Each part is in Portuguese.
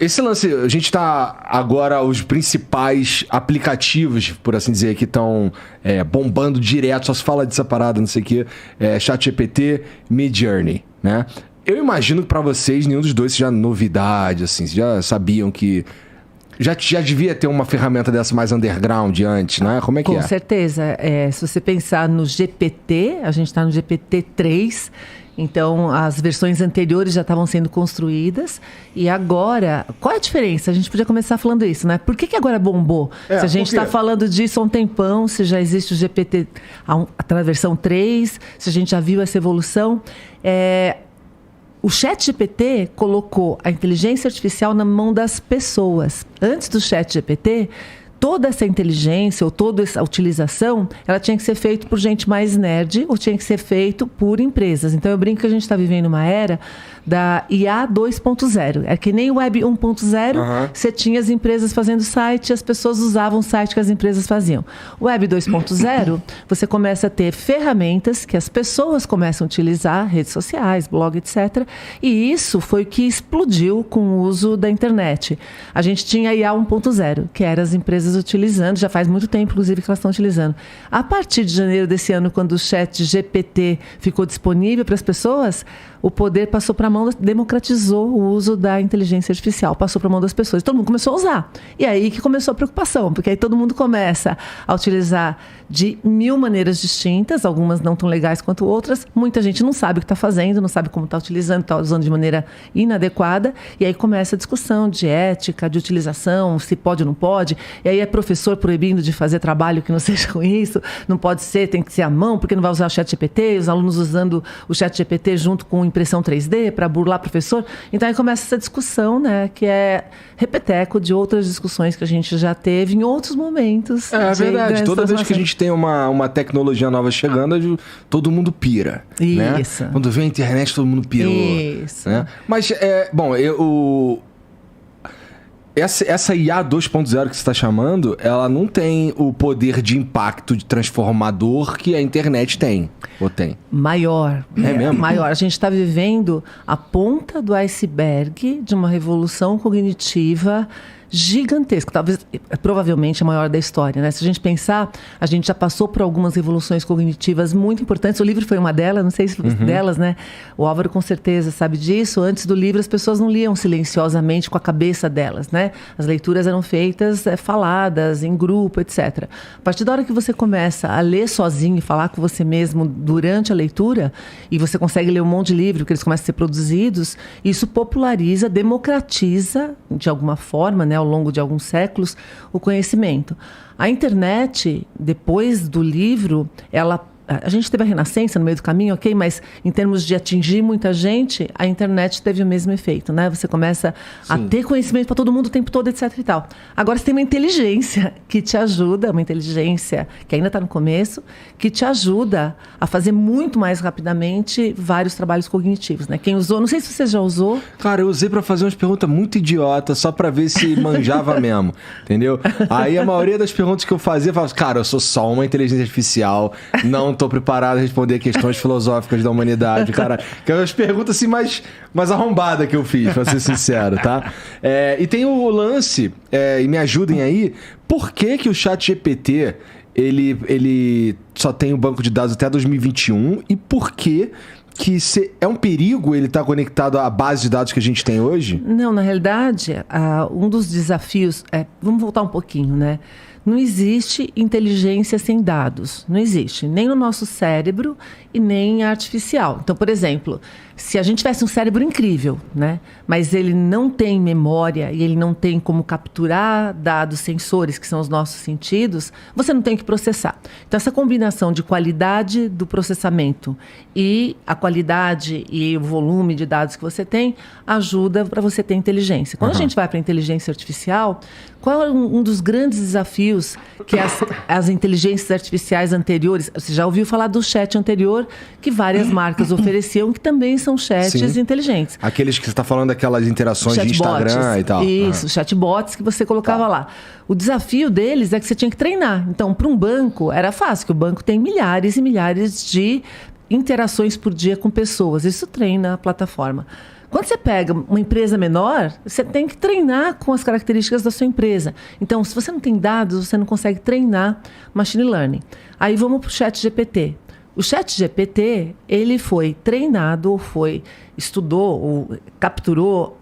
esse lance, a gente tá agora, os principais aplicativos, por assim dizer, que estão bombando direto, só se fala dessa parada, não sei o quê, ChatGPT, Midjourney, né? Eu imagino que pra vocês, nenhum dos dois seja novidade, assim, vocês já sabiam que... Já devia ter uma ferramenta dessa mais underground antes, né? Como é que Com certeza. Se você pensar no GPT, a gente está no GPT-3, então as versões anteriores já estavam sendo construídas. E agora, qual é a diferença? A gente podia começar falando isso, né? Por que agora bombou? Se a gente está falando disso há um tempão, se já existe o GPT na versão 3, se a gente já viu essa evolução... O ChatGPT colocou a inteligência artificial na mão das pessoas. Antes do ChatGPT, toda essa inteligência ou toda essa utilização, ela tinha que ser feita por gente mais nerd ou tinha que ser feito por empresas. Então, eu brinco que a gente está vivendo uma era da IA 2.0. É que nem o Web 1.0, você tinha as empresas fazendo site, as pessoas usavam o site que as empresas faziam. O Web 2.0, você começa a ter ferramentas que as pessoas começam a utilizar, redes sociais, blog, etc. E isso foi o que explodiu com o uso da internet. A gente tinha a IA 1.0, que eram as empresas utilizando, já faz muito tempo, inclusive, que elas estão utilizando. A partir de janeiro desse ano, quando o ChatGPT ficou disponível para as pessoas, o poder passou para a mão, democratizou o uso da inteligência artificial, passou para a mão das pessoas. Todo mundo começou a usar. E aí que começou a preocupação, porque aí todo mundo começa a utilizar de 1000 maneiras distintas, algumas não tão legais quanto outras. Muita gente não sabe o que está fazendo, não sabe como está utilizando, está usando de maneira inadequada. E aí começa a discussão de ética, de utilização, se pode ou não pode. E aí é professor proibindo de fazer trabalho que não seja com isso. Não pode ser, tem que ser à mão, porque não vai usar o ChatGPT. Os alunos usando o ChatGPT junto com impressão 3D para burlar o professor. Então aí começa essa discussão, né, que é repeteco de outras discussões que a gente já teve em outros momentos. É verdade. Toda vez que a gente tem uma tecnologia nova chegando, todo mundo pira. Isso. Né? Quando vem a internet, todo mundo pirou. Isso. Né? Mas, essa IA 2.0 que você está chamando, ela não tem o poder de impacto de transformador que a internet tem. Ou tem? Maior. É mesmo? Maior. A gente está vivendo a ponta do iceberg de uma revolução cognitiva gigantesca, provavelmente a maior da história, né? Se a gente pensar, a gente já passou por algumas revoluções cognitivas muito importantes. O livro foi uma delas, não sei se delas, né? O Álvaro com certeza sabe disso. Antes do livro, as pessoas não liam silenciosamente com a cabeça delas, né? As leituras eram feitas, faladas, em grupo, etc. A partir da hora que você começa a ler sozinho e falar com você mesmo durante a leitura, e você consegue ler um monte de livro, que eles começam a ser produzidos, isso populariza, democratiza, de alguma forma, né, ao longo de alguns séculos, o conhecimento. A internet, depois do livro, a gente teve a renascença no meio do caminho, ok? Mas em termos de atingir muita gente, a internet teve o mesmo efeito, né? Você começa a ter conhecimento para todo mundo o tempo todo, etc e tal. Agora você tem uma inteligência que te ajuda, uma inteligência que ainda está no começo, que te ajuda a fazer muito mais rapidamente vários trabalhos cognitivos, né? Quem usou, não sei se você já usou. Cara, eu usei para fazer umas perguntas muito idiotas, só para ver se manjava mesmo, entendeu? Aí a maioria das perguntas que eu fazia, eu falava, cara, eu sou só uma inteligência artificial, não estou preparado a responder questões filosóficas da humanidade, cara. Que é umas perguntas assim mais arrombadas que eu fiz, pra ser sincero, tá? E tem o lance, e me ajudem aí, por que o ChatGPT, ele só tem o banco de dados até 2021 e por que é um perigo ele estar conectado à base de dados que a gente tem hoje? Não, na realidade, um dos desafios... vamos voltar um pouquinho, né? Não existe inteligência sem dados. Não existe. Nem no nosso cérebro e nem artificial. Então, por exemplo, se a gente tivesse um cérebro incrível, né? Mas ele não tem memória e ele não tem como capturar dados sensores, que são os nossos sentidos, você não tem que processar. Então, essa combinação de qualidade do processamento e a qualidade e o volume de dados que você tem ajuda para você ter inteligência. Quando a gente vai para a inteligência artificial, qual é um dos grandes desafios que as inteligências artificiais anteriores... Você já ouviu falar do chat anterior que várias marcas ofereciam, que também são chats inteligentes. Aqueles que você está falando, daquelas interações de Instagram e tal. Isso, chatbots que você colocava lá. O desafio deles é que você tinha que treinar. Então, para um banco, era fácil, que o banco tem milhares e milhares de interações por dia com pessoas. Isso treina a plataforma. Quando você pega uma empresa menor, você tem que treinar com as características da sua empresa. Então, se você não tem dados, você não consegue treinar machine learning. Aí vamos para o ChatGPT. O ChatGPT, ele foi treinado, estudou, ou capturou,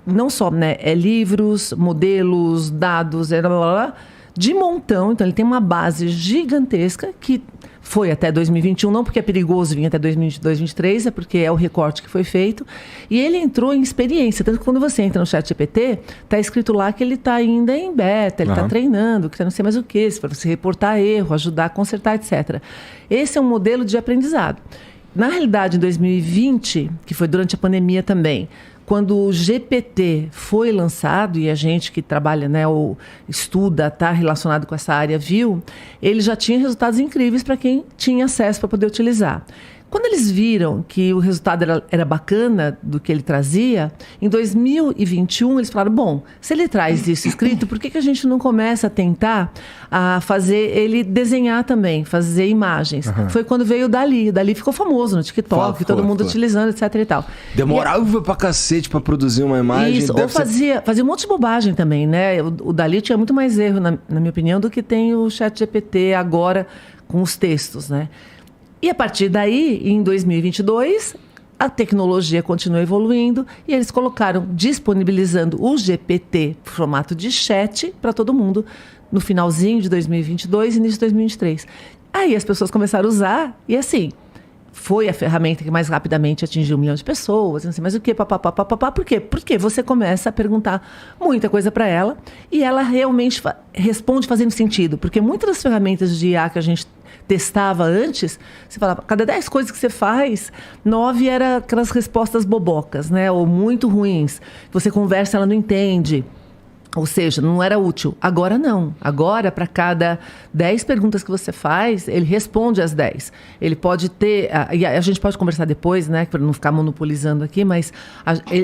não só livros, modelos, dados, blá, blá, blá, de montão. Então, ele tem uma base gigantesca que foi até 2021, não porque é perigoso vir até 2022, 2023, é porque é o recorte que foi feito. E ele entrou em experiência. Tanto que quando você entra no ChatGPT, está escrito lá que ele está ainda em beta, ele está treinando, que não sei mais o que, para você reportar erro, ajudar a consertar, etc. Esse é um modelo de aprendizado. Na realidade, em 2020, que foi durante a pandemia também, quando o GPT foi lançado, e a gente que trabalha, ou estuda, está relacionado com essa área, viu, ele já tinha resultados incríveis para quem tinha acesso para poder utilizar. Quando eles viram que o resultado era bacana do que ele trazia, em 2021 eles falaram, bom, se ele traz isso escrito, por que a gente não começa a tentar fazer ele desenhar também, fazer imagens? Foi quando veio o Dali. O Dali ficou famoso no TikTok, todo mundo utilizando, etc. e tal. Demorava pra cacete pra produzir uma imagem. Isso, ou fazia um monte de bobagem também, né? O Dali tinha muito mais erro, na minha opinião, do que tem o ChatGPT agora com os textos, né? E a partir daí, em 2022, a tecnologia continua evoluindo e eles colocaram, disponibilizando o GPT, formato de chat, para todo mundo no finalzinho de 2022 e início de 2023. Aí as pessoas começaram a usar e assim, foi a ferramenta que mais rapidamente atingiu 1 milhão de pessoas, não sei mais o quê, papapá. Por quê? Porque você começa a perguntar muita coisa para ela e ela realmente responde fazendo sentido. Porque muitas das ferramentas de IA que a gente testava antes, você falava, cada 10 coisas que você faz, 9 eram aquelas respostas bobocas, ou muito ruins. Você conversa, ela não entende. Ou seja, não era útil. Agora não. Agora, para cada 10 perguntas que você faz, ele responde as 10. Ele pode ter... E a gente pode conversar depois, para não ficar monopolizando aqui, mas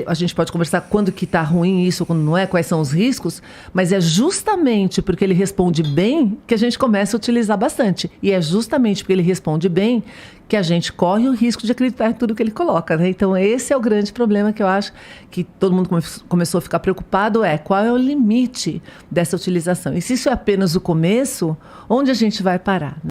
a gente pode conversar quando que está ruim isso, quando não é, quais são os riscos, mas é justamente porque ele responde bem que a gente começa a utilizar bastante. E é justamente porque ele responde bem que a gente corre o risco de acreditar em tudo que ele coloca, Então, esse é o grande problema que eu acho que todo mundo começou a ficar preocupado, qual é o limite dessa utilização? E se isso é apenas o começo, onde a gente vai parar?